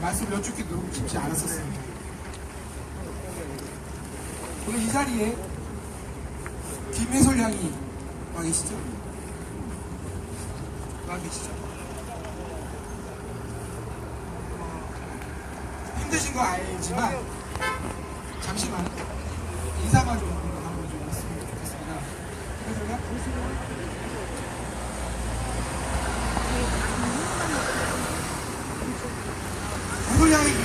말씀을 여쭙기도 쉽지 않았었습니다. 오늘 이 자리에 김해솔 양이 와 계시죠? 와 계시죠? 힘드신 거 알지만 잠시만 인사만 좀 한번 좀 했으면 좋겠습니다. 해솔 양? 해솔 양에게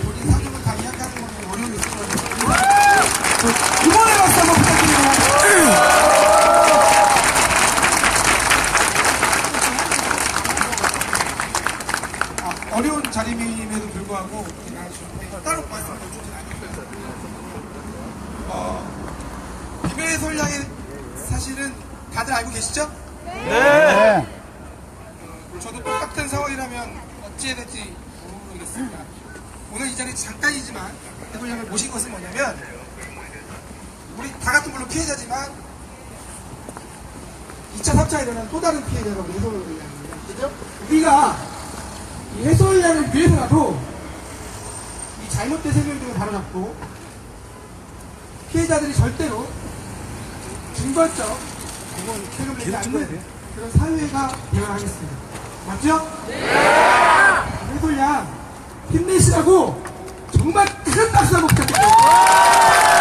본인 사정을 다 이야기하는 건 어려움이 있을 것 같아요. 이번에 박수 한번 부탁드립니다. 어려운 자리임에도 불구하고 따로 말씀을 드리진 않겠고요. 김해솔 양의 사실은 다들 알고 계시죠? 네. 저도 똑같은 상황이라면 어찌해야 될지 모르겠습니다. 오늘 이 자리 잠깐이지만 해솔 양을 모신 것은 뭐냐면 우리 다 같은 물론 피해자지만 2차, 3차에 일어난 또 다른 피해자라고 해솔 양입니다. 그죠? 우리가 이 해솔 양을 위해서라도 이 잘못된 세력들을 바로잡고 피해자들이 절대로 증거적 세금을 내지 않는 그런 사회가 되어야 하겠습니다. 맞죠? 네! 해솔 양 힘내시라고 정말 큰 박수 한번 부탁드립니다.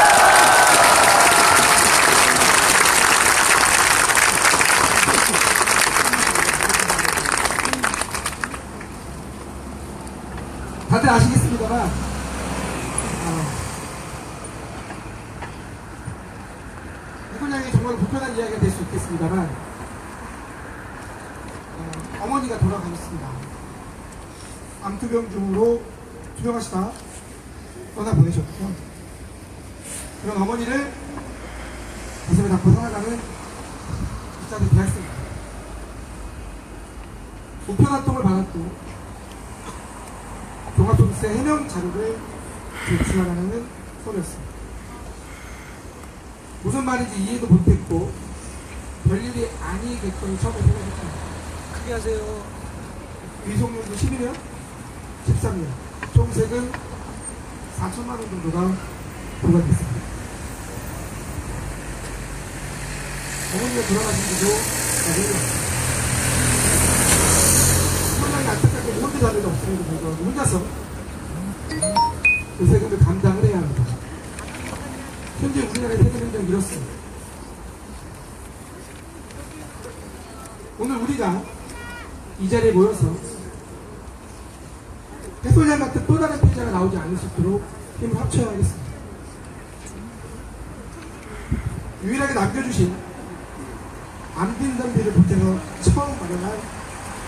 다들 아시겠습니다만 해솔 양이 정말 불편한 이야기가 될 수 있겠습니다만 어머니가 돌아가셨습니다. 암투병 중으로 투병하시다 떠나보내셨고요. 그런 어머니를 가슴에 담고 살아가는 기자들 되었습니다. 우편활동을 받았고 종합소득세 해명 자료를 제출하라는 소리였습니다. 무슨 말인지 이해도 못했고 별일이 아니겠거니 처음에 생각했습니다. 크게 하세요. 위송료도 11년, 13년, 총 세금 4천만 원 정도가 부과됐습니다. 어머니가 돌아가신 지도 나중에 상당히 안타깝게 혼자 자료가 없음에도 불구하고 혼자서 그 세금을 감당을 해야 합니다. 현재 우리나라의 세금 행정이 이렇습니다. 오늘 우리가 이 자리에 모여서 해솔 양 같은 또 다른 피해자가 나오지 않을 수 있도록 힘을 합쳐야 하겠습니다. 유일하게 남겨주신 안빈담비를 보태서 처음 마련한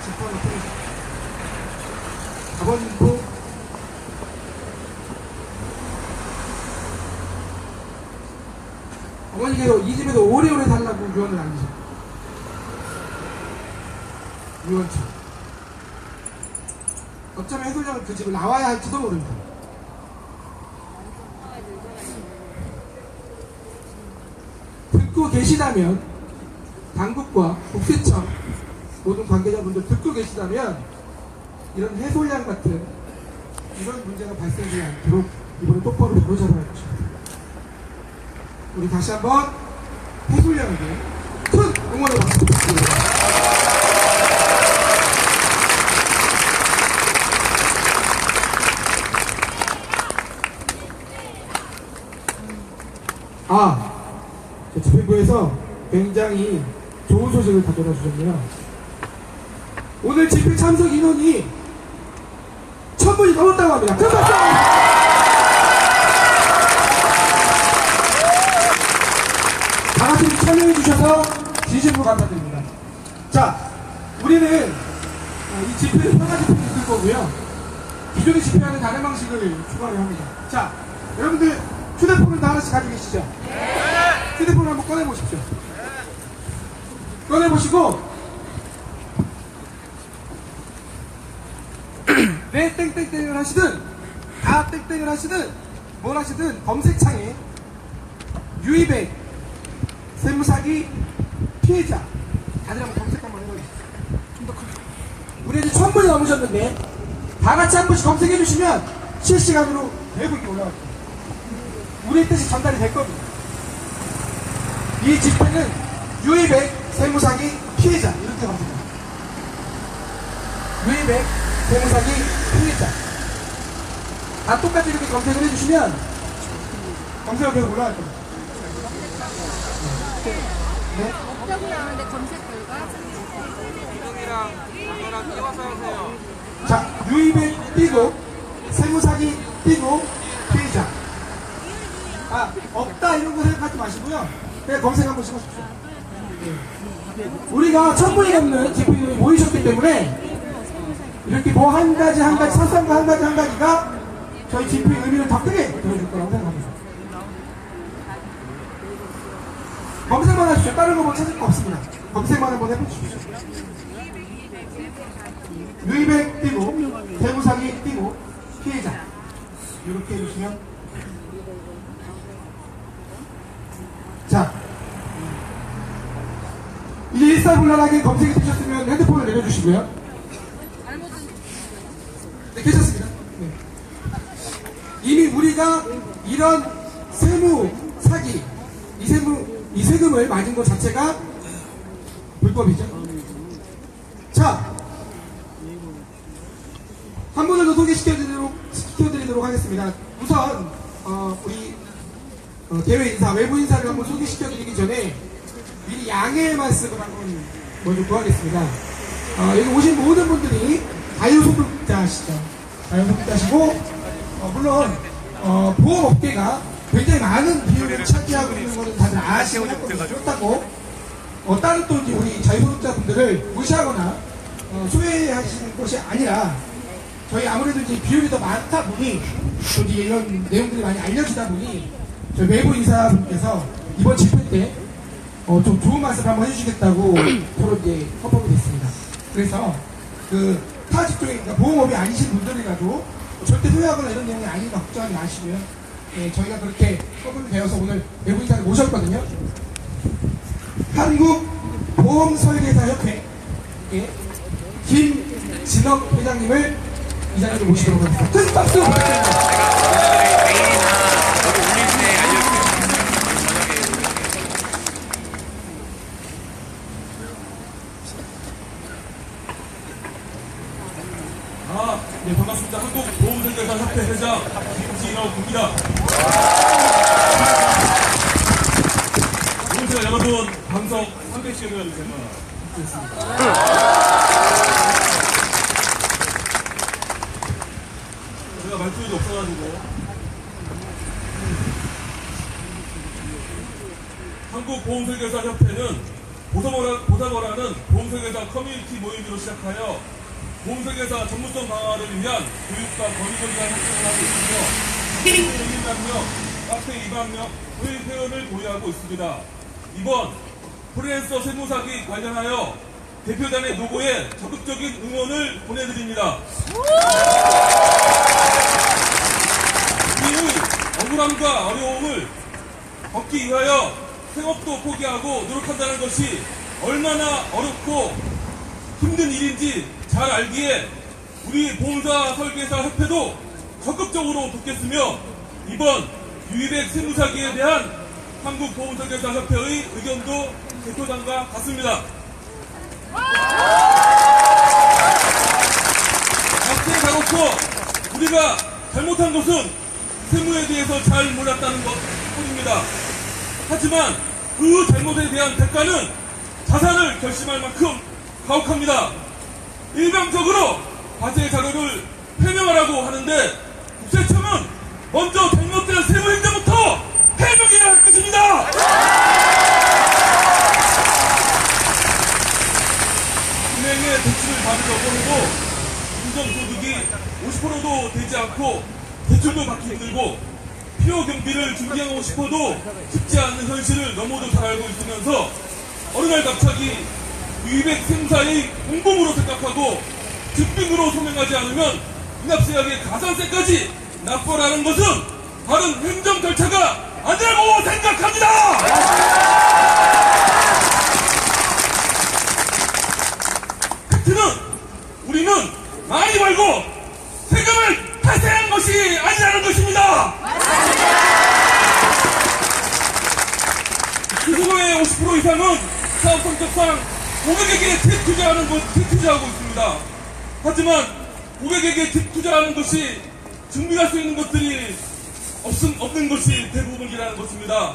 집합을 통해서 아버님도 어머니께서 이 집에서 오래오래 살라고 유언을 남기셨고 유언처 어쩌면 해솔 양은 그 집을 나와야 할지도 모릅니다. 듣고 계시다면 당국과 국세청 모든 관계자분들 듣고 계시다면 이런 해솔 양 같은 이런 문제가 발생되지 않도록 이번에 똑바로 바로잡아야 할 것입니다. 우리 다시 한번 해솔 양에게 큰 응원의 박수 부탁드립니다. 집행부에서 굉장히 좋은 소식을 가져다 주셨네요. 오늘 집회 참석 인원이 1000분이 넘었다고 합니다. 큰 박수! 다 같이 참여해 주셔서 진심으로 감사드립니다. 자, 우리는 이 집회를 평화 집회를 있을 거고요. 기존의 집회와는 다른 방식을 추가를 합니다. 자, 여러분들 휴대폰을 다 하나씩 가지고 계시죠? 휴대폰을 한번 꺼내보십시오. 꺼내보시고 왜 땡땡땡을 하시든 다 땡땡을 하시든 뭘 하시든 검색창에 유이백 세무사기 피해자 다들 한번 검색 한번 해봐주세요. 우리 이제 1000분이 넘으셨는데 다 같이 한 번씩 검색해 주시면 실시간으로 대북이 올라갑니다. 우리의 뜻이 전달이 될 겁니다. 이 집회는 유이백 세무사기 피해자 이렇게 검색합니다. 유이백 세무사기 피해자 다 똑같이 이렇게 검색을 해주시면 검색어 계속 올라갈 겁니다. 네? 여기 나오는데 검색 결과 이동이랑 장어랑 띄워서 하세요. 자, 유입에 띄고 세무사기 띄고 피해자 없다 이런 거 생각하지 마시고요. 그냥 검색 한 번씩 하십시오. 우리가 1000분이 넘는 집회인들이 모이셨기 때문에 이렇게 뭐 한 가지 사소한 거 한 가지가 저희 집회의 의미를 더 크게 보여줄 거라고 생각합니다. 검색만 하십시오. 다른 거 뭐 찾을 거 없습니다. 검색만 한번 해보십시오. 유입액 띄고 세무사기 띄고 피해자 이렇게 해주시면 자 이제 일사불란하게 검색이 되셨으면 핸드폰을 내려주시고요. 네, 괜찮습니다. 네. 이미 우리가 이런 세무 사기 이 세금을 맞은 것 자체가 불법이죠. 자, 한 분을 더 소개시켜드리도록 하겠습니다. 우선 우리 대외 인사, 외부 인사를 한번 소개시켜드리기 전에 미리 양해의 말씀을 한번 먼저 구하겠습니다. 여기 오신 모든 분들이 자유소득자시죠. 자유소득자시고 물론 보험업계가 굉장히 많은 비율을 차지하고 있는 것은 다들 아시고 그렇다고 다른 또 이제 우리 자유소득자분들을 무시하거나 소외하시는 것이 아니라 저희 아무래도 이제 비율이 더 많다 보니 또 이제 이런 내용들이 많이 알려지다 보니 저희 외부 인사분께서 이번 집회 때 좀 좋은 말씀 한번 해주시겠다고 서로 이제 협업이 됐습니다. 그래서 그 타 직종에 그러니까 보험업이 아니신 분들이라도 절대 소외하거나 이런 내용이 아니니까 걱정하지 마시고요. 예, 저희가 그렇게 협업이 되어서 오늘 외부 인사를 모셨거든요. 한국보험설계사협회 김진억 회장님을 이 자리로 모시도록 하겠습니다. 큰 박수 부탁드립니다. 네, 반갑습니다. 한국보험설계사협회 회장 김진억입니다. 오늘 제가 여러분 방송 300시간을 제가 했습니다. 제가 말투가 없어가지고 한국보험설계사협회는 보사모라는 보험설계사 커뮤니티 모임으로 시작하여 보험설계사 전문성 강화를 위한 교육과 권위적인 활동을 하고 있으며 1만 명, 카페 2만 명, 회원을 보유하고 있습니다. 이번 프리랜서 세무사기 관련하여 대표단의 노고에 적극적인 응원을 보내드립니다. 우리의 억울함과 어려움을 벗기 위하여 생업도 포기하고 노력한다는 것이 얼마나 어렵고 힘든 일인지 잘 알기에 우리 보험사 설계사 협회도 적극적으로 돕겠으며 이번 유입액 세무사기에 대한 한국보험설계사 협회의 의견도 대표단과 같습니다. 앞에 가놓고 우리가 잘못한 것은 세무에 대해서 잘 몰랐다는 것뿐입니다. 하지만 그 잘못에 대한 대가는 자살을 결심할 만큼 가혹합니다. 일방적으로 과세 자료를 해명하라고 하는데 국세청은 먼저 잘못된 세무 행정부터 해명해야 할 것입니다. 은행에 대출을 받으려고 해도 인정소득이 50%도 되지 않고 대출도 받기 힘들고 필요 경비를 준비하고 싶어도 쉽지 않는 현실을 너무도 잘 알고 있으면서 어느 날 갑자기 유입액 세무사의 공범으로 생각하고 즉빙으로 소명하지 않으면 인합세액의 가산세까지 납부하라는 것은 다른 행정 절차가 아니라고 생각합니다. 팩트는 우리는 많이 벌고 세금을 탈세한 것이 아니라는 것입니다. 수수료의 50% 이상은 사업 성격상 고객에게 뒷투자하고 있습니다. 하지만 고객에게 뒷투자하는 것이 증빙할 수 있는 것들이 없는 것이 대부분이라는 것입니다.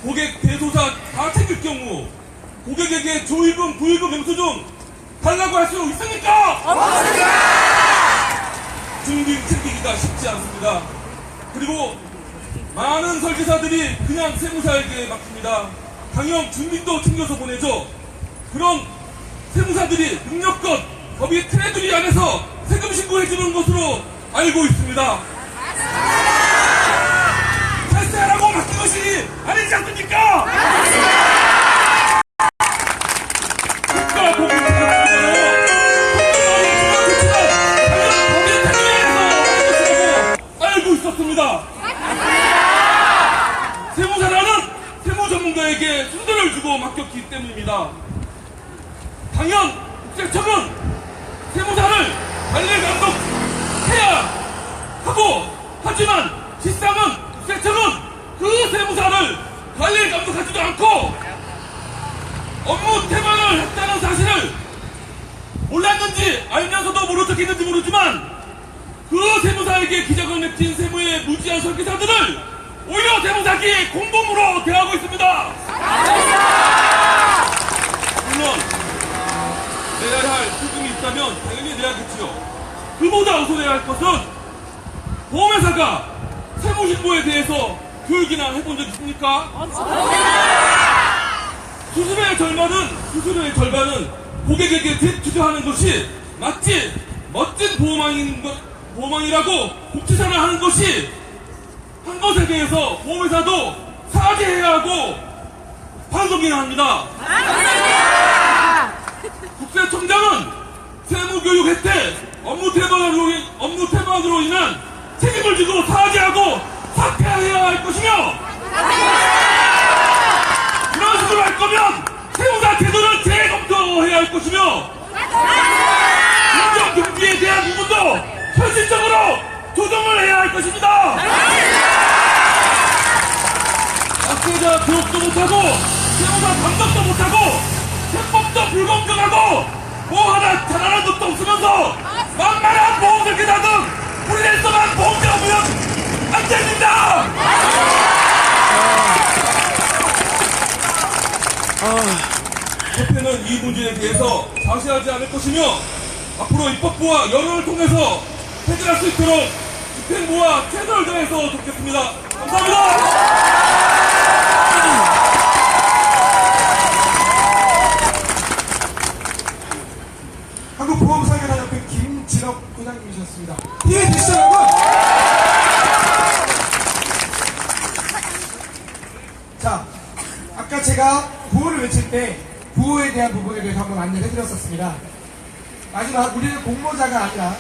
고객 대소사 다 챙길 경우 고객에게 조의금, 부의금, 영수증 달라고 할 수 있습니까? 없습니다! 증빙 챙기기가 쉽지 않습니다. 그리고 많은 설계사들이 그냥 세무사에게 맡깁니다. 당연 증빙도 챙겨서 보내죠. 그런 세무사들이 능력껏 법이 테두리 안에서 세금 신고해주는 것으로 알고 있습니다. 탈세하라고 맡긴 것이 아니지 않습니까? 국가 공무원 알고 있었습니다. 세무사라는 세무 전문가에게 순서를 주고 맡겼기 때문입니다. 당연 국세청은 세무사를 관리 감독해야 하고, 하지만 실상은 국세청은 그 세무사를 관리 감독하지도 않고 업무 태만을 했다는 사실을 몰랐는지 알면서도 모른 척했는지 모르지만 그 세무사에게 기적을 맺힌 세무의 무지한 설계사들을 오히려 세무사기 공범으로 대하고 있습니다. 물론 내야 할 세금이 있다면 당연히 내야겠지요. 그보다 우선해야 할 것은 보험회사가 세무신고에 대해서 교육이나 해본 적 있습니까? 수수료의 절반은 고객에게 뒷투자하는 것이 마치 멋진 보험왕이라고 복지사를 하는 것이 한 것에 대해서 보험회사도 사죄해야 하고 반성해야 합니다. 국세청장은 세무교육 혜택, 업무 태만으로 인한 책임을 지고 사죄하고 사퇴해야 할 것이며, 이런 식으로 할 거면 세무사 제도를 재검토해야 할 것이며, 행정 경비에 대한 부분도 현실적으로 조정을 해야 할 것입니다. 학생자 교육도 못하고 세무사 감독도 못하고 세법도 불공정하고 뭐 하나 잘하는 것도 없으면서 만만한 보험설계사 등 프리랜서만 보험자가 보면 안 됩니다. 협회는 이 문제에 대해서 자세하지 않을 것이며 앞으로 입법부와 여론을 통해서 해결할 수 있도록 집행부와 최선을 다해서 돕겠습니다. 감사합니다. 한국보험설계사협회 김진업 부장님이셨습니다. 이해되시죠, 여러분? 자, 아까 제가 구호를 외칠 때 구호에 대한 부분에 대해서 한번 안내를 해드렸었습니다. 마지막 우리는 공모자가 아니라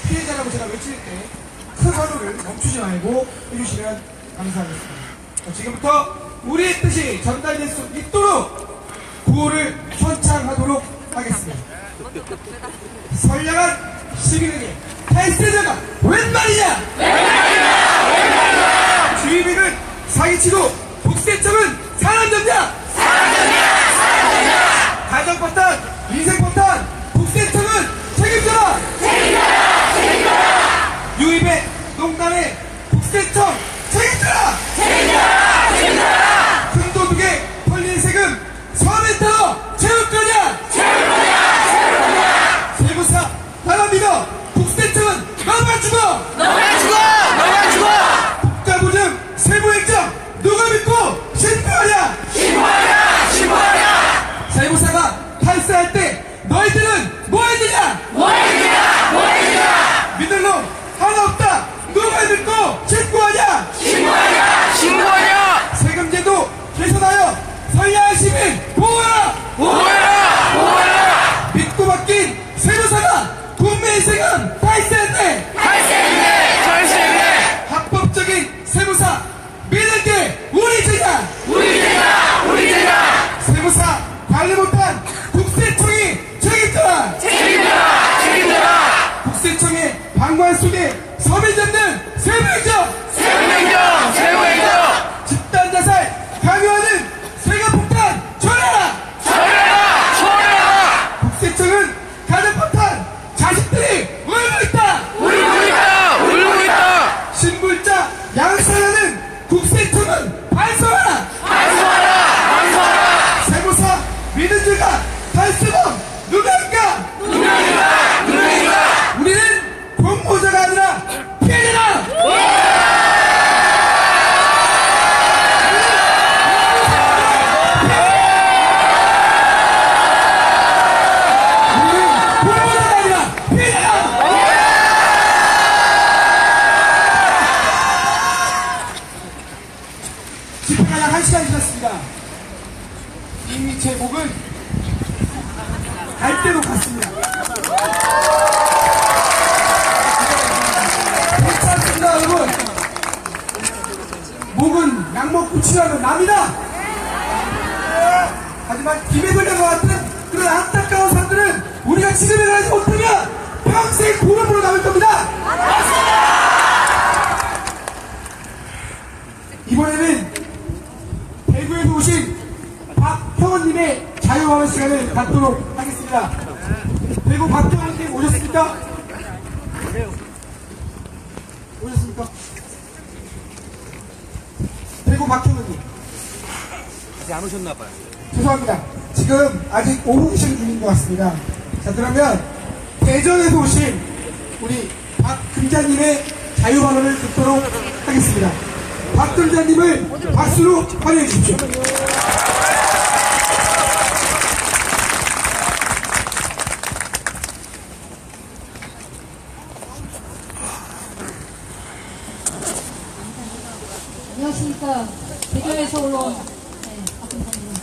피해자라고 제가 외칠 때 큰 환호를 멈추지 말고 해주시면 감사하겠습니다. 자, 지금부터 우리의 뜻이 전달될 수 있도록 구호를 선창하도록 하겠습니다. 선량한 시민에게 탈세자가 웬 말이냐! 주의비는 사기치고 국세청은 사람전자! 가정포탄, 인생포탄, 국세청은 책임져라! 유입에 농담에 국세청 책임져라! 큰도둑에 털린 세금 서멘터로 채울 거냐! 세무사 나만 믿어! 국세청은 너만 죽어! 국가보증 세무행정 누가 믿고 신고하냐! 세무사가 탈세할 때 너희들은 뭐 해야 되냐! 믿을 놈 하나 없다! 누가 믿고 신고하냐! 세금제도 개선하여 선량한 시민 보호하라! 믿고 맡긴 세무사가 국민의 세금 탈세했네! 합법적인 세무사 믿을 게 우리 죄냐! 세무사 관리 못한 국세청이 책임져라! 시민의 방관 속에 섬을 잡는 세부행정! 집단자살 강요하는 세가폭탄 전해라! 국세청은 가정폭탄 자식들이 울고 있다! 신불자 양산하는 국세청은 반성하라! 세무사 믿은 자가 달수범 누가인가? 우리는 공모자가 아니라 피해자다! 우리는 공모자가 아니라 피해자다! 집회가 약 1시간 지났습니다. 이미 제 목은 갈 대로 갔습니다. 괜찮습니다, 여러분. 목은 약 먹고 치료하는 남이다. 하지만 김해 돌려과 같은 그런 안타까운 사람들은 우리가 지금에 가지 못하면 평생 고름으로 남을 겁니다. 이번에는 대구에서 오신 박형원님의 자유화원 시간을 갖도록 하겠습니다. 대구 박형원님 오셨습니까? 오셨습니까? 대구 박형원님. 아직 안 오셨나봐요. 죄송합니다. 지금 아직 오후 시간 중인 것 같습니다. 자, 그러면 대전에서 오신 우리 박 금자님의 자유발언을 듣도록 하겠습니다. 박 금자님을 박수로 환영해 주십시오. 안녕하십니까. 대전에서 올라온 박금사입니다.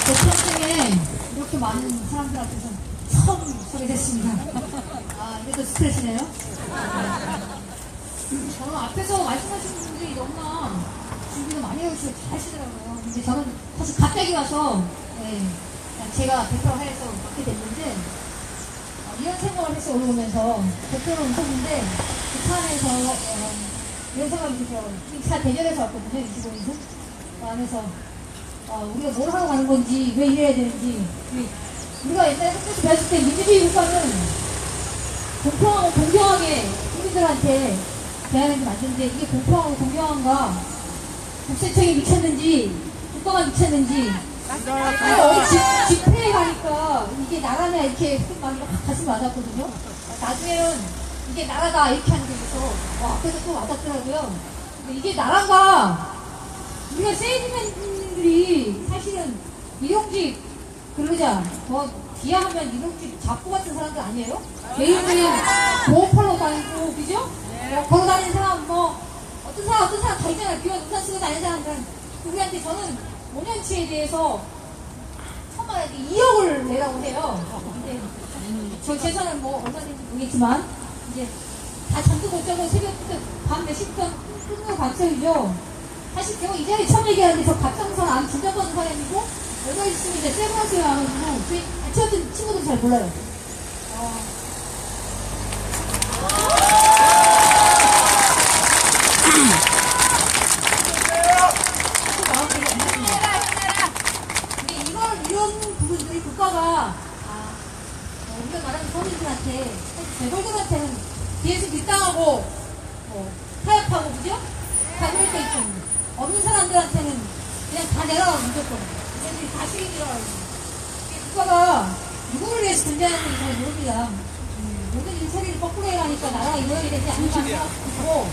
제 평생에 이렇게 많은 사람들 앞에서 처음 서게 됐습니다. 아, 이게 또 스트레스네요. 저는 앞에서 말씀하시는 분들이 너무나 준비를 많이 해주시고 잘 하시더라고요. 근데 저는 사실 갑자기 와서 그냥 제가 대표를 해서 맡게 됐는데 이런 생각을 해서 올라오면서 대표는 웃었는데 그 차 안에서 이런 생각이 들더라고요. 지금 차 대전에서 왔거든요. 25인승. 하면서 우리가 뭘 하고 가는 건지 왜 이래야 되는지 우리가 옛날에 학교에서 배웠을 때 민주주의 국가는 공평하고 공정하게 국민들한테 대하는 게 맞는데 이게 공평하고 공정한가 국세청이 미쳤는지 국가가 미쳤는지 집회에 가니까 이게 나라냐 이렇게 가슴 맞았거든요. 나중에는 이게 나라다 이렇게 하는 게 있어서 앞에서 또 와닿더라고요. 근데 이게 나라가 우리가 세이지맨들이 사실은 일용직 근로자 비하하면 일용직 잡고 같은 사람들 아니에요? 매일매일 보호팔로 다니고 그죠? 걸어 다니는 사람 어떤 사람 다 있잖아요. 비와 우산 쓰고 다니는 사람들은 우리한테 저는 5년치에 대해서 천만에 2억을 내라고 해요. 근데 저 재산은 얼마인지 모르겠지만 이제 다 잠도 못 자고 새벽부터 밤 몇 시부터 끊는 거 각성이죠. 사실 제가 이 자리에 처음 얘기하는데 저 갑상선 암 진단받은 사람이고 여자 있으면 이제 세브란스에 와가지고 같이 같은 친구들 잘 몰라요. 근데 이런 부분들이 국가가 우리가 말하는 서민들한테 재벌들한테는 뒤에서 뒷당하고 타협하고 그죠? 다 그럴 때 있죠. 없는 사람들한테는 그냥 다 내려가 무조건. 얘들이 다 책임지라고. 국가가 누구를 위해서 존재하는지 잘 모릅니다. 모든 일처리를 거꾸로 해가니까 나라가 이루어야 되지 않을까 생각하고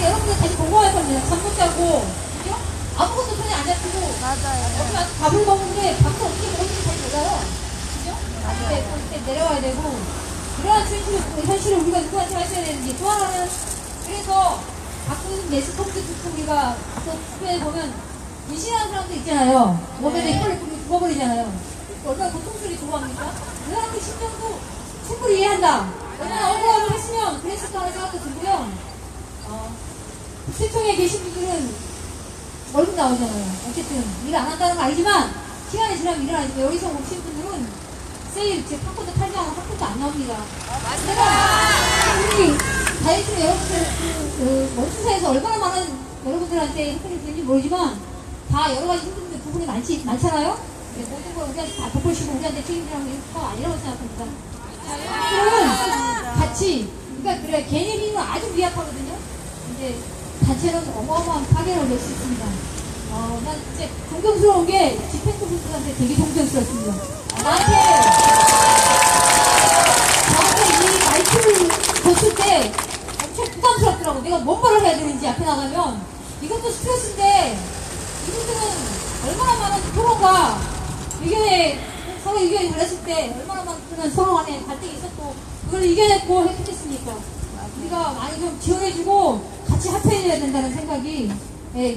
여러분들 다시 공부할 겁니다. 잠 못 자고 그죠? 아무것도 손에 안 잡히고 어디 와서 밥을 먹는데 밥도 어떻게 먹는지 잘 몰라요. 그죠? 나중에 그때 내려와야 되고 이러한 현실을 우리가 누구한테 하셔야 되는지 또 하나는 그래서 가끔 네스컴퓨터 듣고 우리가 투표에 보면 인신하는 사람들 있잖아요. 몸에다 혀를 부어버리잖아요. 얼마나 고통스럽게 좋아합니까? 그 사람들 심정도 충분히 이해한다. 얼마나 억울함을 했으면 그랬을 거라는 생각도 들고요. 국세청에 계신 분들은 월급 나오잖아요. 어쨌든 일 안 한다는 건 아니지만 시간이 지나면 일어나니까 여기서 오신 분들은 세일 제 팝콘도 팔지 않으면 팝콘도 안 나옵니다. 제가 우리 다이어트 여러분들 원투사에서 얼마나 많은 여러분들한테 혜택이 되는지 모르지만 다 여러 가지 힘든 부분이 많잖아요. 모든 걸 우리한테 다 덮어주시고 우리한테 책임지라는 게 아니라고 생각합니다. 여러분들은 같이 그러니까 그래 개인의 힘은 아주 미약하거든요. 근데 단체는 어마어마한 파괴를 낼 수 있습니다. 난 진짜 존경스러운 게 집행부분들한테 되게 존경스럽습니다. 저한테 이 마이크를 줬을 때 엄청 부담스럽더라고. 내가 뭔 말을 해야 되는지 앞에 나가면 이것도 스트레스인데 이분들은 얼마나 많은 토론과 서로 의견이 달랐을 때 얼마나 많은 서로 간에 갈등이 있었고 그걸 이겨냈고 했겠습니까? 우리가 많이 좀 지원해주고 같이 합해줘야 된다는 생각이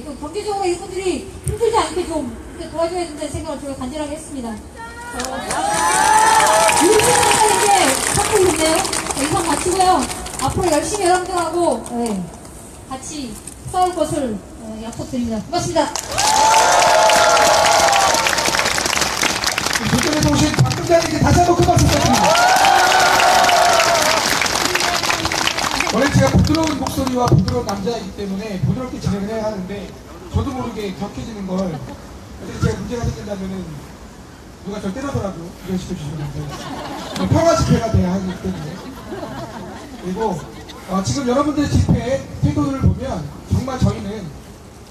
또 경제적으로 이분들이 힘들지 않게 좀 이렇게 도와줘야 된다는 생각을 저희가 간절하게 했습니다. 이렇게 이제 하고 있는데요. 이상 마치고요. 앞으로 열심히 여러분들하고 같이 싸울 것을 약속드립니다. 고맙습니다. 저쪽에서 오신 박근장님께 다시 한번 큰 박수 부탁드립니다. 원래 제가 부드러운 목소리와 부드러운 남자이기 때문에 부드럽게 진행을 해야 하는데 저도 모르게 격해지는 걸 어떻게 제가 문제가 생긴다면은 누가 절 때려서라도 이해시켜주시면 평화 집회가 돼야 하기 때문에 그리고 지금 여러분들의 집회 태도를 보면 정말 저희는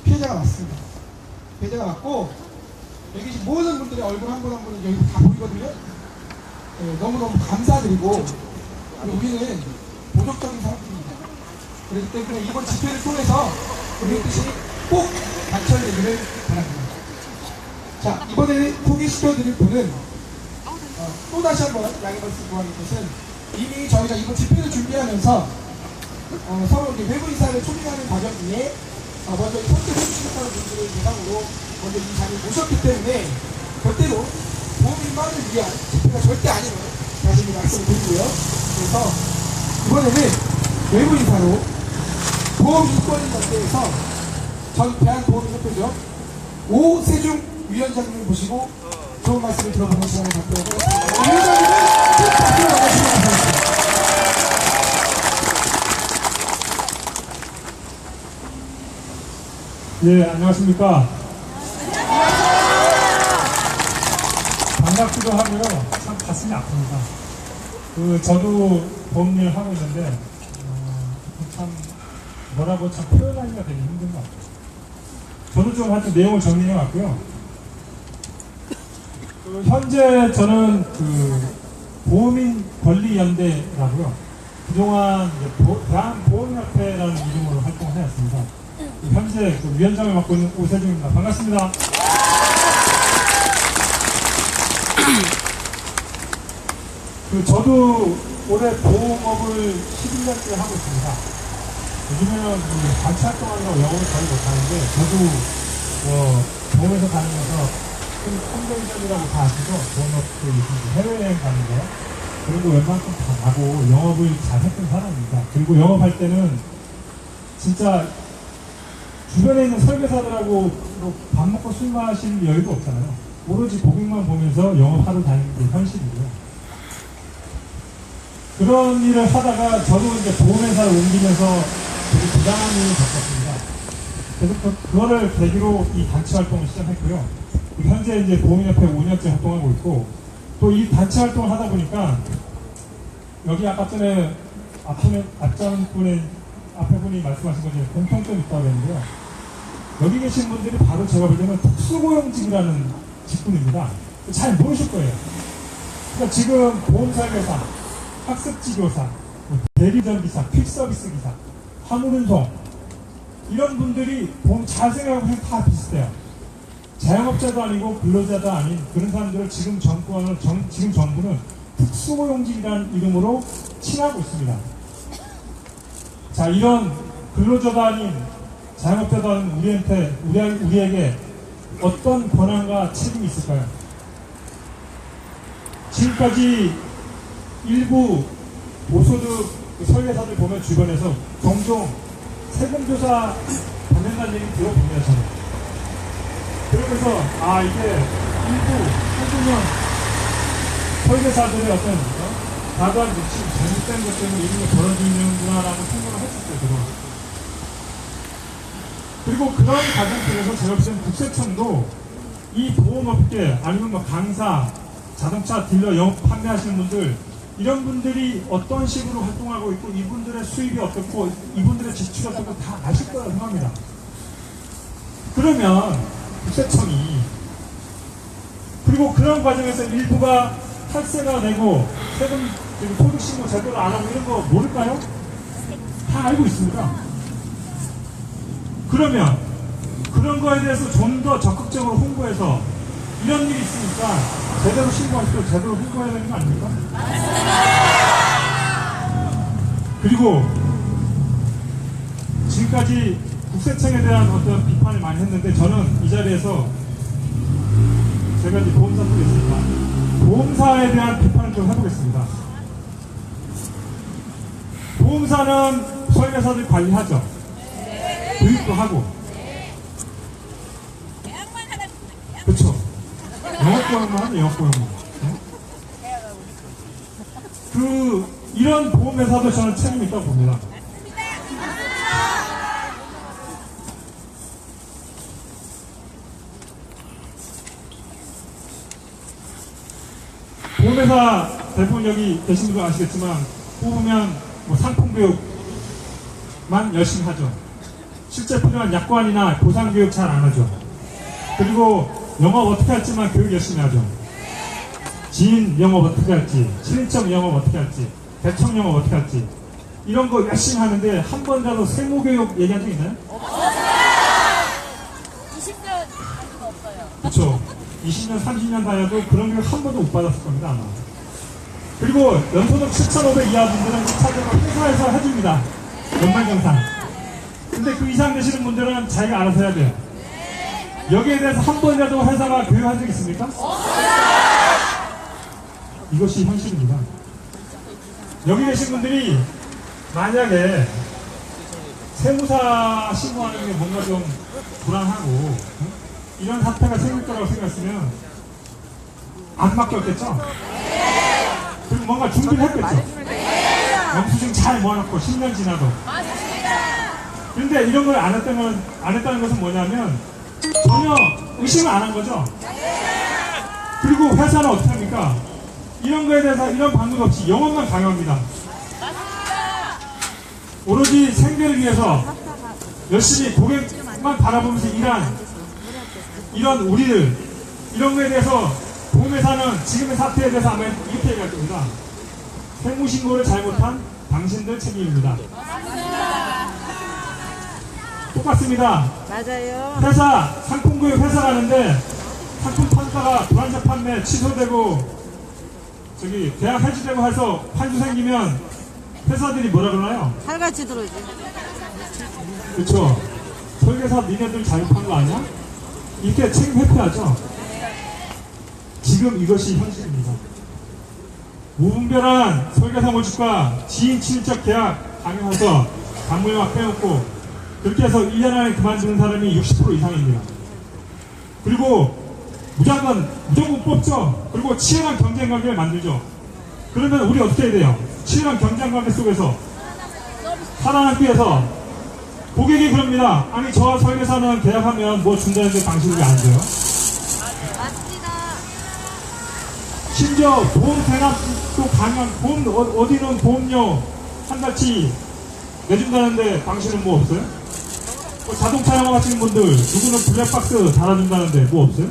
피해자가 맞습니다. 피해자가 맞고 여기 계신 모든 분들의 얼굴 한 분 한 분은 여기 다 보이거든요. 너무너무 감사드리고 우리는 도덕적인 사람들입니다. 그렇기 때문에 이번 집회를 통해서 우리의 뜻이 꼭 관철되기를 바랍니다. 자, 이번에 소개시켜드릴 분은 또 다시 한번 양해 말씀 구하는 것은 이미 저희가 이번 집회를 준비하면서 서로 이제 외부 인사를 초빙하는 과정 중에 먼저 선택해 주시겠다는 분들을 대상으로 먼저 이 자리에 모셨기 때문에 절대로 도민만을 위한 집회가 절대 아님을 다시 말씀을 드리고요. 그래서 이번에는 외부 인사로 보험인권위원회에서 전 대한보험협회죠. 오세중 위원장님을 모시고 좋은 말씀을 들어보는 시간을 갖도록 하겠습니다. 위원장님은 꼭 앞으로 나가시면 감사합니다. 예, 안녕하십니까. 반갑기도 하고요. 참 가슴이 아픕니다. 저도 보험일 하고 있는데, 참, 뭐라고 참 표현하기가 되게 힘든 것 같아요. 저도 좀 하여튼 내용을 정리해 왔고요. 현재 저는 보험인 권리연대라고요. 그동안 대한보험협회라는 이름으로 활동을 해왔습니다. 현재 위원장을 맡고 있는 오세중입니다. 반갑습니다. 저도 올해 보험업을 11년째 하고 있습니다. 요즘에는 단체 활동하느라고 영어를 거의 못하는데 저도 보험회사 다니면서 컨벤션이라고 다 아시죠? 보험업도 해외여행 가는 거 그런 거 웬만큼 다 가고 영업을 잘 했던 사람입니다. 그리고 영업할 때는 진짜 주변에 있는 설계사들하고 밥 먹고 술 마실 여유도 없잖아요. 오로지 고객만 보면서 영업하러 다니는 게 현실이고요. 그런 일을 하다가 저도 이제 보험회사를 옮기면서 되게 부당한 일을 겪었습니다. 그래서 그거를 계기로 이 단체 활동을 시작했고요. 현재 이제 보험협회 5년째 활동하고 있고 또 이 단체 활동을 하다 보니까 여기 아까 전에 앞에 분이 말씀하신 것처럼 공통점이 있다고 했는데요. 여기 계신 분들이 바로 제가 볼 때는 특수고용직이라는 직군입니다. 잘 모르실 거예요. 그러니까 지금 보험설계사, 학습지교사, 대리전기사, 퀵서비스 기사, 화물운송 이런 분들이 보험 잘 생각해보시면 다 비슷해요. 자영업자도 아니고 근로자도 아닌 그런 사람들을 지금 정부는 특수고용직이라는 이름으로 칭하고 있습니다. 자, 이런 근로자도 아닌 자영업자도 아닌 우리에게 어떤 권한과 책임이 있을까요? 지금까지 일부 고소득 설계사들 보면 주변에서 종종 세금조사 받는다는 얘기 들어봅니다. 저는 그러면서 이게 일부 한국형 설계사들의 어떤 과도한 욕심, 잘못된 것 때문에 이런 게 벌어지는구나라고 생각을 했었어요, 그동안. 그리고 그런 과정 속에서 제가 볼 때는 국세청도 이 보험업계 아니면 뭐 강사, 자동차 딜러 영업 판매하시는 분들 이런 분들이 어떤 식으로 활동하고 있고 이분들의 수입이 어떻고 이분들의 지출이 어떻고 다 아실 거라고 생각합니다. 그러면 국세청이 그리고 그런 과정에서 일부가 탈세가 내고 세금 소득신고 제대로 안 하고 이런 거 모를까요? 다 알고 있습니다. 그러면 그런 거에 대해서 좀 더 적극적으로 홍보해서 이런 일이 있으니까 제대로 신고하시고 제대로 홍보해야 되는 거 아닙니까? 그리고 지금까지 국세청에 대한 어떤 비판을 많이 했는데 저는 이 자리에서 제가 이제 보험사 쪽에 있으니까 보험사에 대한 비판을 좀 해보겠습니다. 보험사는 설계사들 관리하죠. 교육도 하고. 그렇죠. 영업보험만 하죠, 영업보험만. 이런 보험회사도 저는 책임이 있다고 봅니다. 보험회사 대부분 여기 계신 분들 아시겠지만 뽑으면 뭐 상품교육만 열심히 하죠. 실제 필요한 약관이나 보상교육 잘 안 하죠. 그리고 영업 어떻게 할지만 교육 열심히 하죠. 지인 영업 어떻게 할지, 친인척 영업 어떻게 할지, 대청 영업 어떻게 할지 이런 거 열심히 하는데 한 번이라도 세무교육 얘기한 적 있나요? 없어요. 20년 아직도 없어요. 그렇죠. 20년, 30년 다녀도 그런 교육 한 번도 못 받았을 겁니다, 아마. 그리고 연소득 7,500 이하 분들은 2차적으로 회사에서 해줍니다. 연말정산. 근데 그 이상 되시는 분들은 자기가 알아서 해야 돼요. 여기에 대해서 한 번이라도 회사가 교육한 적 있습니까? 이것이 현실입니다. 여기 계신 분들이 만약에 세무사 신고하는 게 뭔가 좀 불안하고 이런 사태가 생길 거라고 생각했으면 안 맡겼겠죠? 그리고 뭔가 준비를 했겠죠? 영수증 잘 모아놓고 10년 지나도. 근데 이런 걸 안 했다는 것은 뭐냐면 전혀 의심을 안 한 거죠? 그리고 회사는 어떻게 합니까? 이런 거에 대해서 이런 방법 없이 영업만 강요합니다. 오로지 생계를 위해서 열심히 고객만 바라보면서 일한 이런 우리들 이런 거에 대해서 보험회사는 지금의 사태에 대해서 아마 이렇게 얘기할 겁니다. 세무신고를 잘못한 당신들 책임입니다. 똑같습니다. 맞아요. 회사, 상품교육 회사 가는데 상품 판사가 불안전 판매 취소되고 계약 해지되고 해서 판수 생기면 회사들이 뭐라 그러나요? 살같이 들어오지. 그렇죠. 설계사 니네들 잘못한 거 아니야? 이렇게 책임 회피하죠. 지금 이것이 현실입니다. 무분별한 설계사 모집과 지인 친인척 계약 강요해서 간물막 빼놓고 그렇게 해서 1년 안에 그만두는 사람이 60% 이상입니다. 그리고 무조건 뽑죠. 그리고 치열한 경쟁 관계를 만들죠. 그러면 우리 어떻게 해야 돼요? 치열한 경쟁 관계 속에서 살아남기 위해서 고객이 그럽니다. 아니 저와 설계사는 계약하면 뭐 준다는데 당신이 왜 안 줘요? 맞습니다. 심지어 보험 대납도 강한 보험 어디는 보험료 한 달치 내준다는데 당신은 뭐 없어요? 자동차 영업하시는 분들 누구는 블랙박스 달아준다는데 뭐 없어요?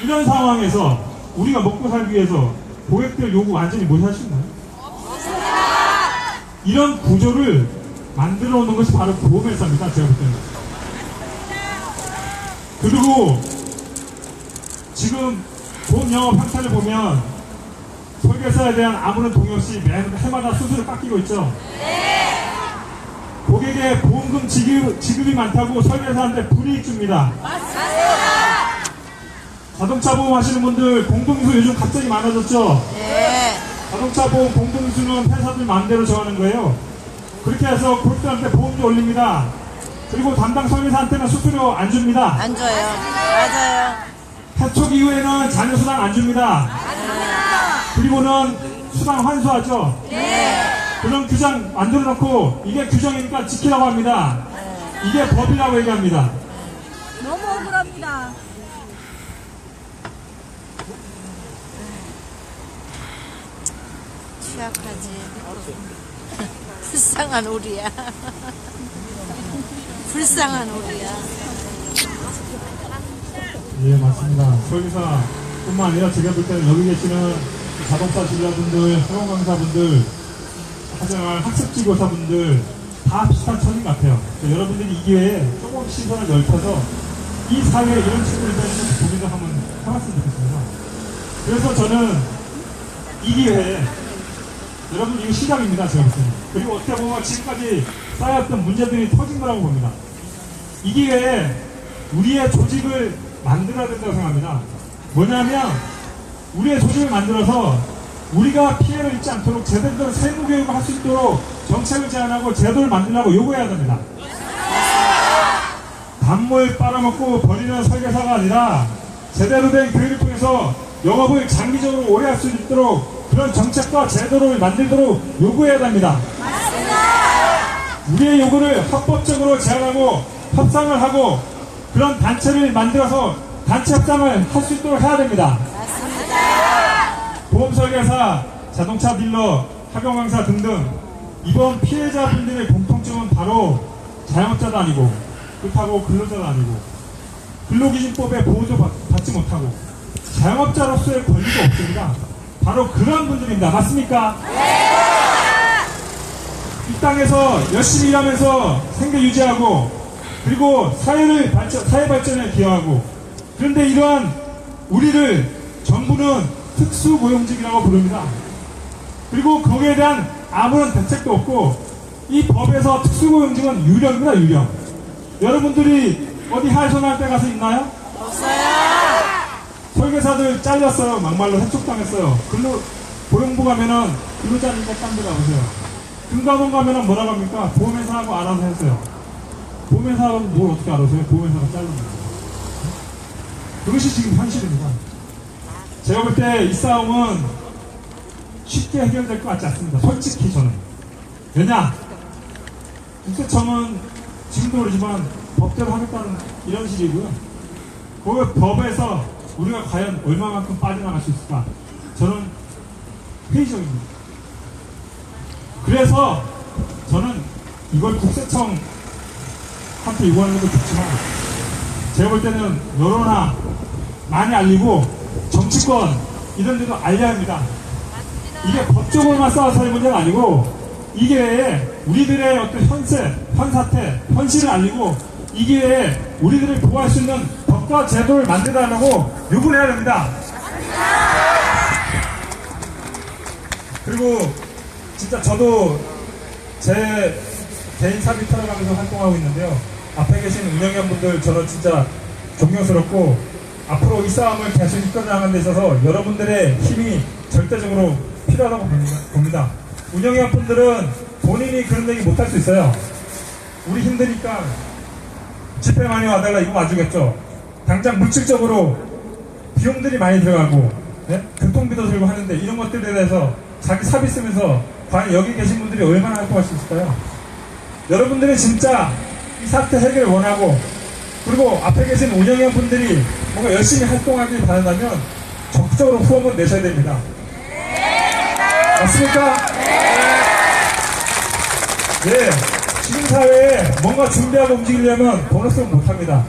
이런 상황에서 우리가 먹고 살기 위해서 고객들 요구 완전히 무시할 수 있나요? 이런 구조를 만들어 놓는 것이 바로 보험회사입니다. 제가 볼 때는. 그리고 지금 보험 영업 형태를 보면 설계사에 대한 아무런 동의 없이 해마다 수수료 깎이고 있죠. 고객의 보험금 지급이 많다고 설계사한테 불이익 줍니다. 자동차 보험 하시는 분들 공동수 요즘 갑자기 많아졌죠? 네. 자동차 보험 공동수는 회사들 마음대로 정하는 거예요. 그렇게 해서 고객들한테 보험료 올립니다. 그리고 담당 설계사한테는 수수료 안 줍니다. 안 줘요. 맞아요. 해촉 이후에는 자녀수당 안 줍니다. 그리고는 수당 환수하죠. 그런 규정 만들어 놓고 이게 규정이니까 지키라고 합니다. 이게 법이라고 얘기합니다. 너무 억울합니다. 취약하지. 불쌍한 우리야. 불쌍한 우리야. 예, 맞습니다. 설계사뿐만 아니라 제가 볼 때는 여기 계시는 자동차 진료분들, 학원 강사분들, 학습지교사분들 다 비슷한 처진 것 같아요. 여러분들이 이 기회에 조금 시선을 넓혀서 이 사회에 이런 친구들에 대해서 고민을 한번 해봤으면 좋겠습니다. 그래서 저는 이 기회에 여러분 이거 시작입니다. 제가 볼 때는. 그리고 어떻게 보면 지금까지 쌓여왔던 문제들이 터진 거라고 봅니다. 이 기회에 우리의 조직을 만들어야 된다고 생각합니다. 뭐냐면 우리의 조직을 만들어서 우리가 피해를 입지 않도록 제대로 된 세무교육을 할 수 있도록 정책을 제안하고 제도를 만들라고 요구해야 됩니다. 단물 빨아먹고 버리는 설계사가 아니라 제대로 된 교육을 통해서 영업을 장기적으로 오래 할 수 있도록 그런 정책과 제도를 만들도록 요구해야 됩니다. 우리의 요구를 합법적으로 제안하고 협상을 하고 그런 단체를 만들어서 단체 협상을 할 수 있도록 해야 됩니다. 보험설계사, 자동차 딜러, 학원 강사 등등 이번 피해자분들의 공통점은 바로 자영업자도 아니고 그렇다고 근로자도 아니고 근로기준법의 보호도 받지 못하고 자영업자로서의 권리도 없습니다. 바로 그런 분들입니다. 맞습니까? 이 땅에서 열심히 일하면서 생계 유지하고 그리고 사회 발전에 기여하고 그런데 이러한 우리를 정부는 특수고용직이라고 부릅니다. 그리고 거기에 대한 아무런 대책도 없고 이 법에서 특수고용직은 유령입니다. 유령. 여러분들이 어디 하소연할 때 가서 있나요? 없어요. 설계사들 잘렸어요. 막말로 해촉당했어요. 고용부 가면은 근로자니까 딴 데 가보세요. 금감원 가면은 뭐라고 합니까? 보험회사하고 알아서 했어요. 보험회사는 뭘 어떻게 알아서요? 보험회사가 잘랐는데. 그것이 지금 현실입니다. 제가 볼 때 이 싸움은 쉽게 해결될 것 같지 않습니다. 솔직히 저는. 왜냐? 국세청은 지금도 그러지만 법대로 하겠다는 이런 식이고요. 그 법에서 우리가 과연 얼마만큼 빠져나갈 수 있을까? 저는 회의적입니다. 그래서 저는 이걸 국세청한테 요구하는 것도 좋지만 제가 볼 때는 여론화 많이 알리고 정치권 이런 데도 알려야 합니다. 이게 법적으로만 싸워서 할 문제가 아니고 이 기회에 우리들의 어떤 현사태, 현실을 알리고 이 기회에 우리들을 보호할 수 있는 법과 제도를 만들어달라고 요구를 해야 됩니다. 그리고 진짜 저도 제 개인 사비 털어가면서 활동하고 있는데요. 앞에 계신 운영위원분들 저는 진짜 존경스럽고 앞으로 이 싸움을 계속 이끌어나가는 데 있어서 여러분들의 힘이 절대적으로 필요하다고 봅니다. 운영위원분들은 본인이 그런 얘기 못할 수 있어요. 우리 힘드니까 집회 많이 와달라 이거 와주겠죠. 당장 물질적으로 비용들이 많이 들어가고 교통비도 들고 하는데 이런 것들에 대해서 자기 사비 쓰면서 과연 여기 계신 분들이 얼마나 활동할 수 있을까요? 여러분들이 진짜 이 사태 해결을 원하고 그리고 앞에 계신 운영위원분들이 뭔가 열심히 활동하길 바란다면 적극적으로 후원을 내셔야 됩니다. 맞습니까? 네. 지금 사회에 뭔가 준비하고 움직이려면 보너스는 못합니다.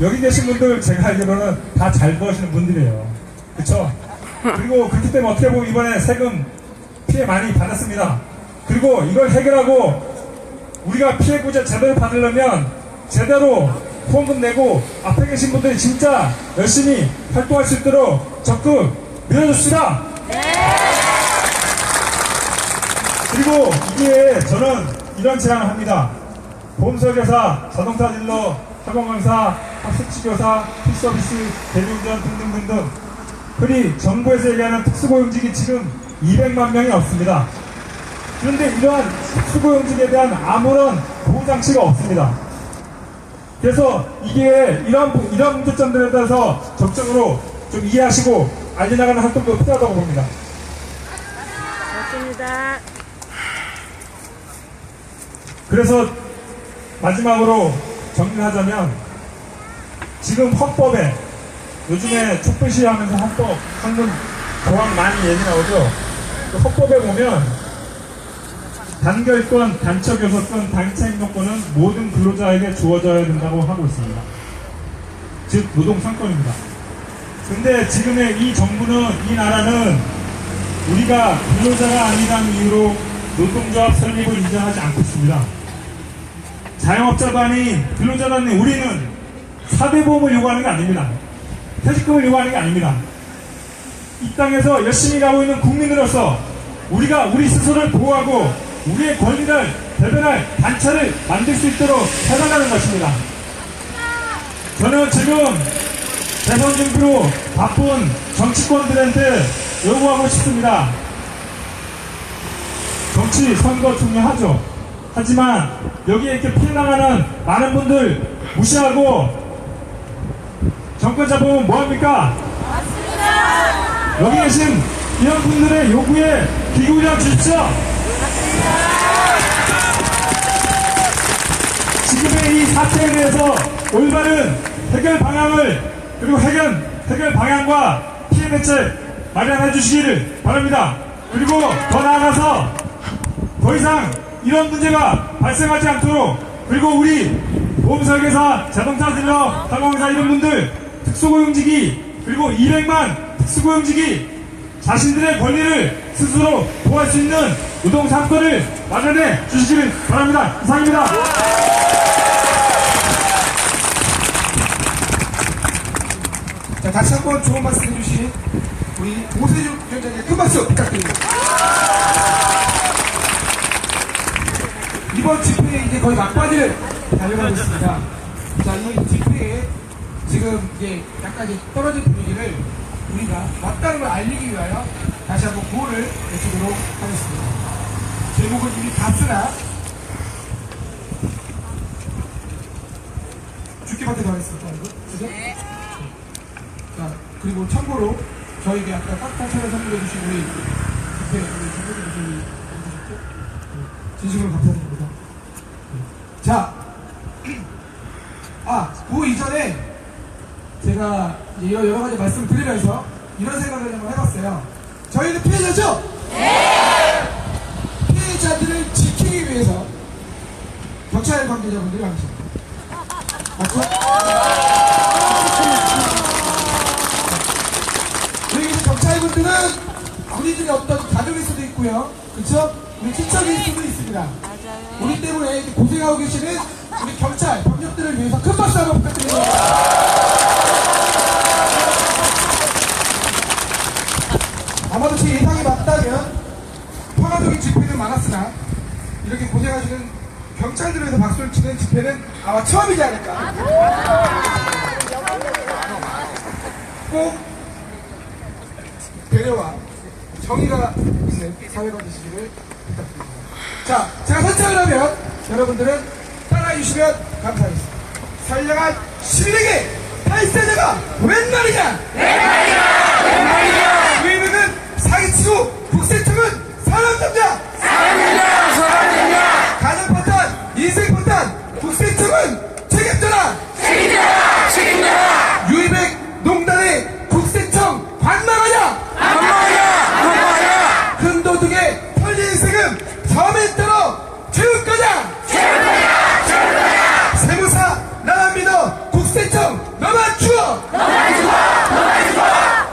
여기 계신 분들 제가 알기로는 다 잘 버시는 분들이에요. 그쵸? 그리고 그렇기 때문에 어떻게 보면 이번에 세금 피해 많이 받았습니다. 그리고 이걸 해결하고 우리가 피해 구제 제대로 받으려면 제대로 후원금 내고 앞에 계신 분들이 진짜 열심히 활동할 수 있도록 적극 밀어줍시다. 그리고 이게 저는 이런 제안을 합니다. 보험설계사, 자동차 딜러, 학원 강사, 학습지교사, 필서비스, 대리운전 등등등등 흔히 정부에서 얘기하는 특수고용직이 지금 200만 명이 없습니다. 그런데 이러한 특수고용직에 대한 아무런 보호장치가 없습니다. 그래서 이게 이런 문제점들에 대해서 적극적으로 좀 이해하시고 알려나가는 활동도 필요하다고 봅니다. 맞습니다. 그래서 마지막으로 정리하자면 지금 헌법에 요즘에 촛불 시위하면서 헌법 한문 조항 많이 얘기 나오죠. 그 헌법에 보면 단결권, 단체교섭권, 단체행동권은 모든 근로자에게 주어져야 된다고 하고 있습니다. 즉 노동상권입니다. 근데 지금의 이 정부는, 이 나라는 우리가 근로자가 아니라는 이유로 노동조합 설립을 인정하지 않고 있습니다. 자영업자도 아닌 근로자도 아닌 우리는 사대보험을 요구하는 게 아닙니다. 퇴직금을 요구하는 게 아닙니다. 이 땅에서 열심히 가고 있는 국민으로서 우리가 우리 스스로를 보호하고 우리의 권리를 대변할 단체를 만들 수 있도록 해나가는 것입니다. 저는 지금 대선 준비로 바쁜 정치권들한테 요구하고 싶습니다. 정치 선거 중요하죠. 하지만 여기에 이렇게 피해나가는 많은 분들 무시하고 정권 잡으면 뭐합니까? 맞습니다. 여기 계신 이런 분들의 요구에 귀 기울여 주십시오. 지금의 이 사태에 대해서 올바른 해결 방향을 그리고 해결 방향과 피해 대책 마련해 주시기를 바랍니다. 그리고 더 나아가서 더 이상 이런 문제가 발생하지 않도록 그리고 우리 보험설계사, 자동차 딜러, 항공사 이런 분들 특수고용직이 그리고 200만 특수고용직이 자신들의 권리를 스스로 보호할 수 있는 노동상권을 마련해 주시기를 바랍니다. 이상입니다. 자, 다시 한번 좋은 말씀 해주신 우리 오세준 위원장님 큰 박수 부탁드립니다. 이번 집회에 이제 거의 막바지를 달려가고 있습니다. 자, 이 집회에 지금 이제 약간 이제 떨어진 분위기를 우리가 맞다는 걸 알리기 위하여 다시 한번 구호를 외치도록 하겠습니다. 제목은 이미 갔으나 죽기밖에 더 하겠습니다. 그죠? 자, 그리고 참고로 저에게 아까 깍딱차를 선물해주신 우리 집회 우리 주부님들이 해주셨죠? 진심으로 감사드립니다. 자, 그 이전에 제가 이제 여러 가지 말씀을 드리면서 이런 생각을 한번 해봤어요. 저희는 피해자죠? 네! 피해자들을 지키기 위해서 경찰 관계자분들이 많으십니다. 맞죠? 여기 계신 경찰분들은 우리들의 어떤 가족일 수도 있고요. 그쵸? 우리 친척일 수도 있습니다. 우리 때문에 이렇게 고생하고 계시는 우리 경찰, 병력들을 위해서 큰 박수 한번 부탁드립니다. 아마도 제 예상이 맞다면 평화적인 집회는 많았으나 이렇게 고생하시는 경찰들을 위해서 박수를 치는 집회는 아마 처음이지 않을까. 꼭 배려와 정의가 있는 사회가 되시기를 부탁드립니다. 자, 제가 선창을 하면 여러분들은 따라해 주시면 감사하겠습니다. 선량한 시민에게 탈세자가 웬 말이냐? 웬 말이냐? 웬 말이냐? 의인은 사기치고 국세청은 사람 잡자! 사람 잡자! 사람 잡자! 가정 파탄, 인생 파탄, 국세청은 책임져라! 책임져라! 책임져라! 유이백 농단의 국세청 반말하냐! 반말하냐! 반말하냐! 금도둑의 털린 세금 섬에 따라 채울 거냐! 채울 거냐! 채울 거냐! 세무사 나만 믿어 국세청 너만 주어! 너만 주어! 너만 주어!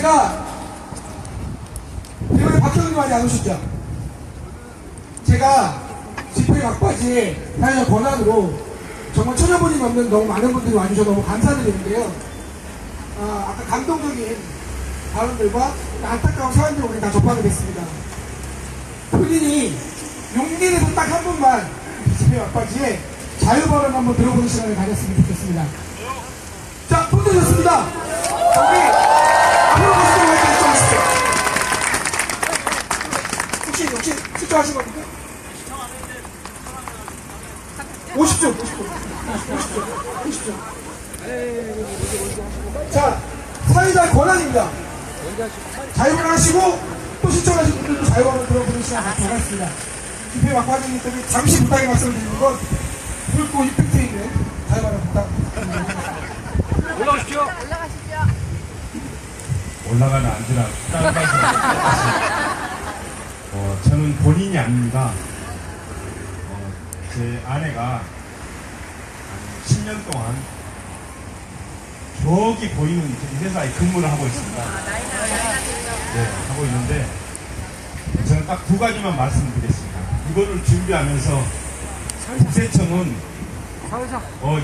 제가 이번에 박형님 많이 안 오셨죠? 제가 집회 막바지에 다양한 권한으로 정말 천여분이 넘는 너무 많은 분들이 와주셔서 너무 감사드리는데요. 아까 감동적인 발언들과 안타까운 사연들을 우리 다 접하게 됐습니다. 본인이 용기 내서 딱 한 번만 집회 막바지에 자유발언 한번 들어보는 시간을 가졌으면 좋겠습니다. 자, 손 들으셨습니다. 우리 앞으로 보시는 분들 집중하시죠. 혹시 집중하신 겁니까? 50초. 자, 사회자 권한입니다. 자유발언 하시고 또 신청하신 분들도 자유발언 들어보는 시간 갖도록 하겠습니다. 집회 막바지이기 때문에 잠시 부탁의 말씀을 드리는 건 굵고 이펙트 있는 자유발언 부탁드립니다. 올라오십시오. 올라가는 앉으라. 저는 본인이 아닙니다. 제 아내가 한 10년 동안 저기 보이는 이 회사에 근무를 하고 있습니다. 네, 하고 있는데 저는 딱 두 가지만 말씀드리겠습니다. 이거를 준비하면서 국세청은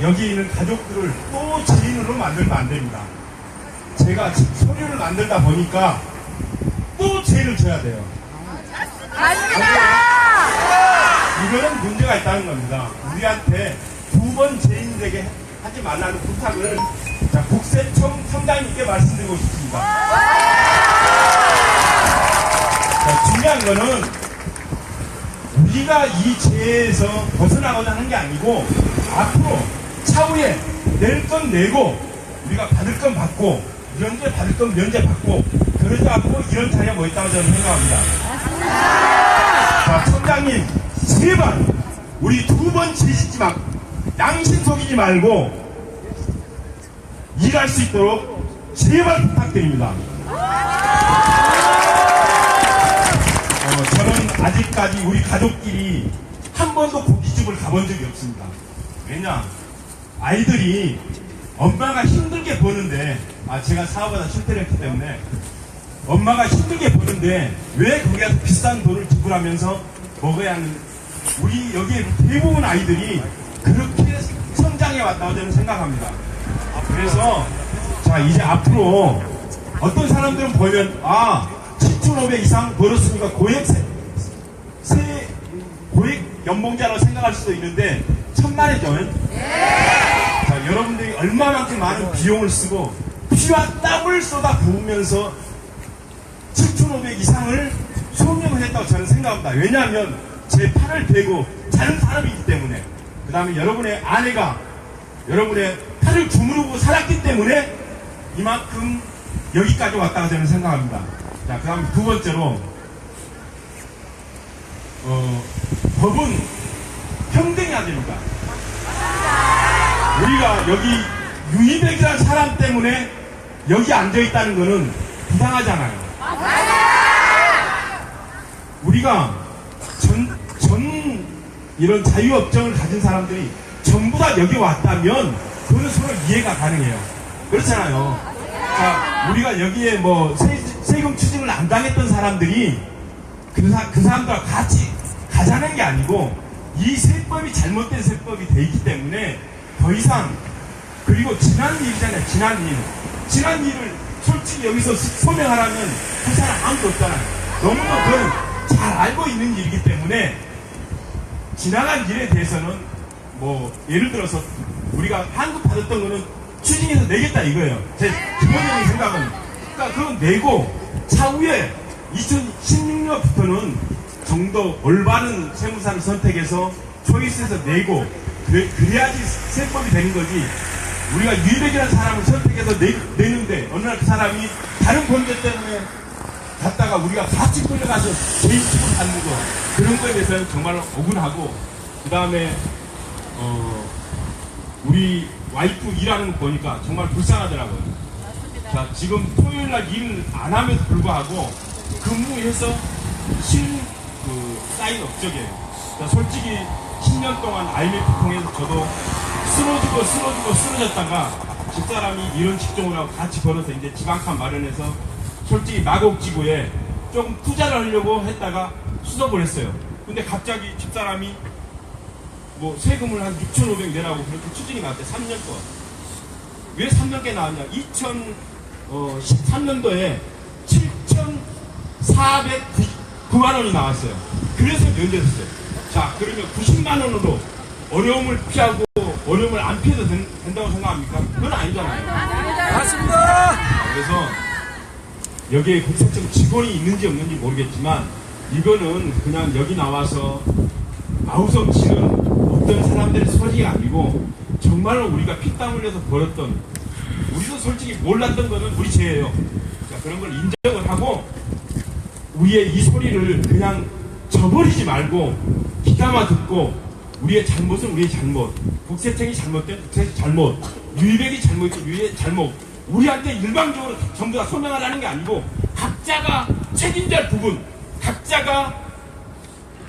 여기 있는 가족들을 또 지인으로 만들면 안 됩니다. 제가 서류를 만들다 보니까 또 죄를 져야 돼요. 이거는 문제가 있다는 겁니다. 우리한테 두 번 죄인되게 하지 말라는 부탁을 국세청 청장님께 말씀드리고 싶습니다. 중요한 거는 우리가 이 죄에서 벗어나고자 하는 게 아니고 앞으로 차후에 낼 건 내고 우리가 받을 건 받고 면제 받을 건 면제 받고 그러지 않고 이런 자리가 뭐 있다고 저는 생각합니다. 자, 청장님 제발 우리 두 번 죄짓지 마, 양심 속이지 말고 일할 수 있도록 제발 부탁드립니다. 저는 아직까지 우리 가족끼리 한 번도 고깃집을 가본 적이 없습니다. 왜냐? 아이들이 엄마가 힘들게 버는데, 제가 사업하다 실패를 했기 때문에 엄마가 힘들게 버는데 왜 거기 가서 비싼 돈을 지불하면서 먹어야 하는, 우리 여기 대부분 아이들이 그렇게 성장해 왔다고 저는 생각합니다. 그래서 자, 이제 앞으로 어떤 사람들은 보면 7,500 이상 벌었으니까 고액 연봉자라고 생각할 수도 있는데 천만이죠. 자, 여러분들이 얼마만큼 많은 비용을 쓰고 피와 땀을 쏟아 부으면서 7,500 이상을 소명을 했다고 저는 생각합니다. 왜냐하면 제 팔을 대고 자는 사람이기 때문에, 그 다음에 여러분의 아내가 여러분의 팔을 주무르고 살았기 때문에 이만큼 여기까지 왔다고 저는 생각합니다. 자, 그 다음에 두 번째로 법은 평등해야 됩니다. 우리가 여기 유이백이라는 사람 때문에 여기 앉아있다는 것은 부당하잖아요. 우리가 이런 자유업종을 가진 사람들이 전부 다 여기 왔다면 그거는 서로 이해가 가능해요. 그렇잖아요. 자, 우리가 여기에 뭐 세금 추징을 안 당했던 사람들이 그 사람들과 같이 가자는 게 아니고 이 세법이 잘못된 세법이 돼 있기 때문에 더 이상, 그리고 지난 일이잖아요. 지난 일을 솔직히 여기서 소명하라면 그 사람 아무도 없잖아요. 너무도 그건 잘 알고 있는 일이기 때문에 지나간 일에 대해서는 뭐 예를 들어서 우리가 환급 받았던 거는 추징해서 내겠다 이거예요. 제 기본적인 생각은. 그러니까 그건 내고 차후에 2016년부터는 좀 더 올바른 세무사를 선택해서 초이스해서 내고 그래야지 세법이 되는 거지. 우리가 유일백이라는 사람을 선택해서 내는데 어느 날 그 사람이 다른 범죄 때문에 갔다가 우리가 같이 끌려가서 개인 처분 받는 거, 그런 거에 대해서는 정말 억울하고, 그 다음에 우리 와이프 일하는 거 보니까 정말 불쌍하더라고요. 자, 지금 토요일날 일을 안 함에도 불구하고 근무해서 쌓인 업적이에요. 자, 솔직히 10년 동안 IMF 통해서 저도 쓰러졌다가 집사람이 이런 직종을 하고 같이 벌어서 이제 집 한 칸 마련해서 솔직히 마곡지구에 조금 투자를 하려고 했다가 수습을 했어요. 근데 갑자기 집사람이 뭐 세금을 한 6,500 내라고 그렇게 추징이 나왔대. 3년 동안. 왜 3년께 나왔냐? 2013년도에 7,409만 원이 나왔어요. 그래서 면제됐어요. 자, 그러면 90만 원으로 어려움을 피하고 어려움을 안 피해도 된다고 생각합니까? 그건 아니잖아요. 맞습니다. 그래서 여기에 국세청 직원이 있는지 없는지 모르겠지만 이거는 그냥 여기 나와서 아우성 치는 어떤 사람들의 소리가 아니고 정말로 우리가 피땀 흘려서 벌었던, 우리도 솔직히 몰랐던 거는 우리 죄예요. 자, 그런 걸 인정을 하고 우리의 이 소리를 그냥 저버리지 말고 귀담아 듣고 우리의 잘못은 우리의 잘못, 국세청이 잘못된 국세청 잘못, 유일백이 잘못된 유일의 잘못, 우리한테 일방적으로 전부 다 소명하라는 게 아니고 각자가 책임질 부분, 각자가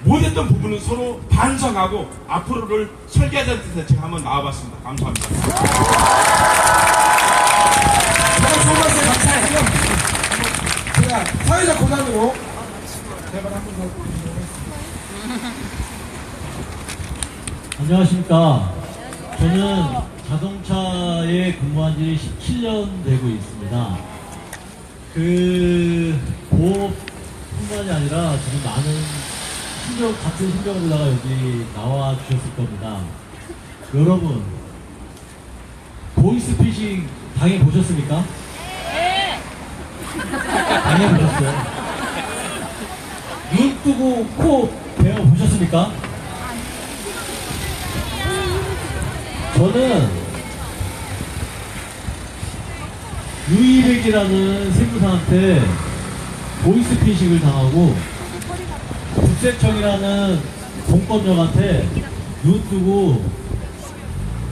못했던 부분은 서로 반성하고 앞으로를 설계하자는 뜻에서 제가 한번 나와봤습니다. 감사합니다. 정말로 감사해요. 제가 사회적 고난으로 제발 한번 더. 안녕하십니까. 저는 자동차에 근무한 지 17년 되고 있습니다. 그 보험뿐만이 아니라 지금 많은 같은 심정으로다가 여기 나와 주셨을 겁니다. 여러분, 보이스피싱 당해보셨습니까? 네! 당해보셨어요? 눈 뜨고 코 베어보셨습니까? 저는 유일백이라는 세무사한테 보이스피싱을 당하고 국세청이라는 공권력한테 눈 뜨고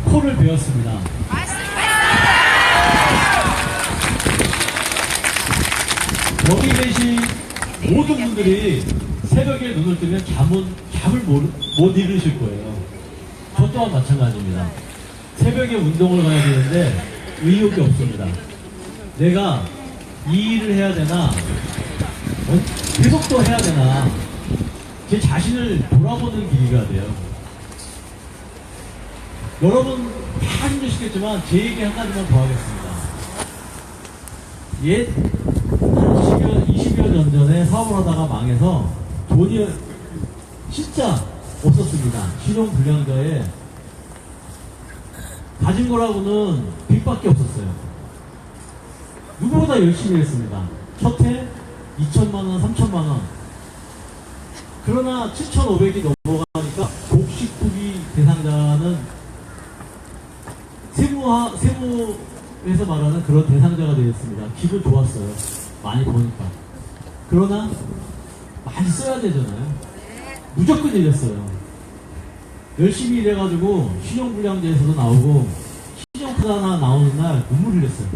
코를 베었습니다. 여기 계신 모든 분들이 새벽에 눈을 뜨면 잠을 못 이루실 거예요. 저 또한 마찬가지입니다. 새벽에 운동을 가야 되는데 의욕이 없습니다. 내가 이 일을 해야 되나, 계속 또 해야 되나, 제 자신을 돌아보는 계기가 돼요. 여러분 다 힘드시겠지만 제 얘기 한 가지만 더 하겠습니다. 옛 20여 년 전에 사업을 하다가 망해서 돈이 진짜 없었습니다. 신용불량자에 가진 거라고는 빚밖에 없었어요. 누구보다 열심히 했습니다. 첫 해 2천만원, 3천만원. 그러나 7,500이 넘어가니까 복식후기 대상자는 세무에서 말하는 그런 대상자가 되었습니다. 기분 좋았어요. 많이 버니까. 그러나 많이 써야 되잖아요. 무조건 일했어요. 열심히 일해가지고 신용불량자에서도 나오고 신용카드 하나 나오는 날 눈물 흘렸어요.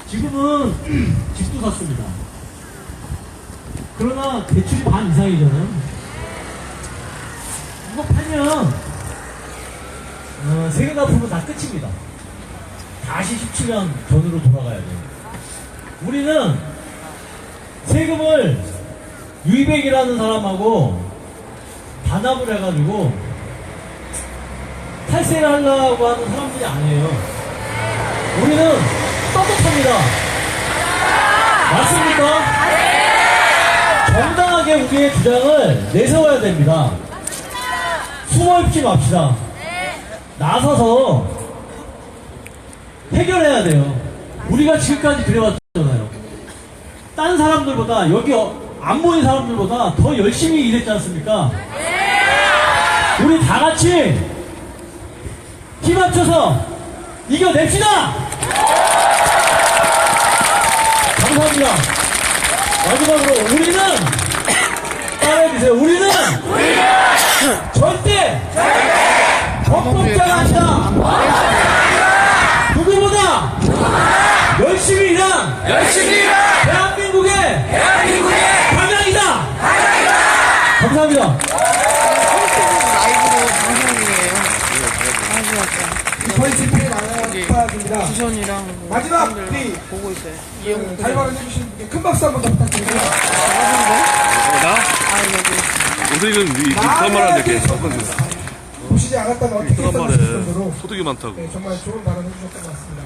지금은 집도 샀습니다. 그러나 대출이 반 이상이잖아요. 이거 팔면 세금 갚으면 다 끝입니다. 다시 17년 전으로 돌아가야 돼요. 우리는 세금을 유이백이라는 사람하고 반납을 해가지고 탈세를 하려고 하는 사람들이 아니에요. 우리는 떳떳합니다. 맞습니까? 정당하게 우리의 주장을 내세워야 됩니다. 숨어있지 맙시다. 나서서 해결해야 돼요. 우리가 지금까지 그래왔잖아요. 딴 사람들보다, 여기 안 모인 사람들보다 더 열심히 일했지 않습니까? 우리 다 같이 힘 합쳐서 이겨냅시다! 감사합니다. 마지막으로 우리는 따라해주세요. 우리는 절대 법법자가 아니다. 누구보다 열심히 일한 대한민국의 방향이다. 감사합니다. 우선이랑 뭐 마지막 사람들 우리 보고 있어요. 그 자유발언 해주신 분께 큰 박수 한번 더 부탁드리고요. 선생님은 그런 말 하는데 계속 보시지 않았다면 어떻게 그런 했었나 말에 싶을 정도로 소득이 많다고. 네, 정말 좋은 발언 해주셨던 것 같습니다.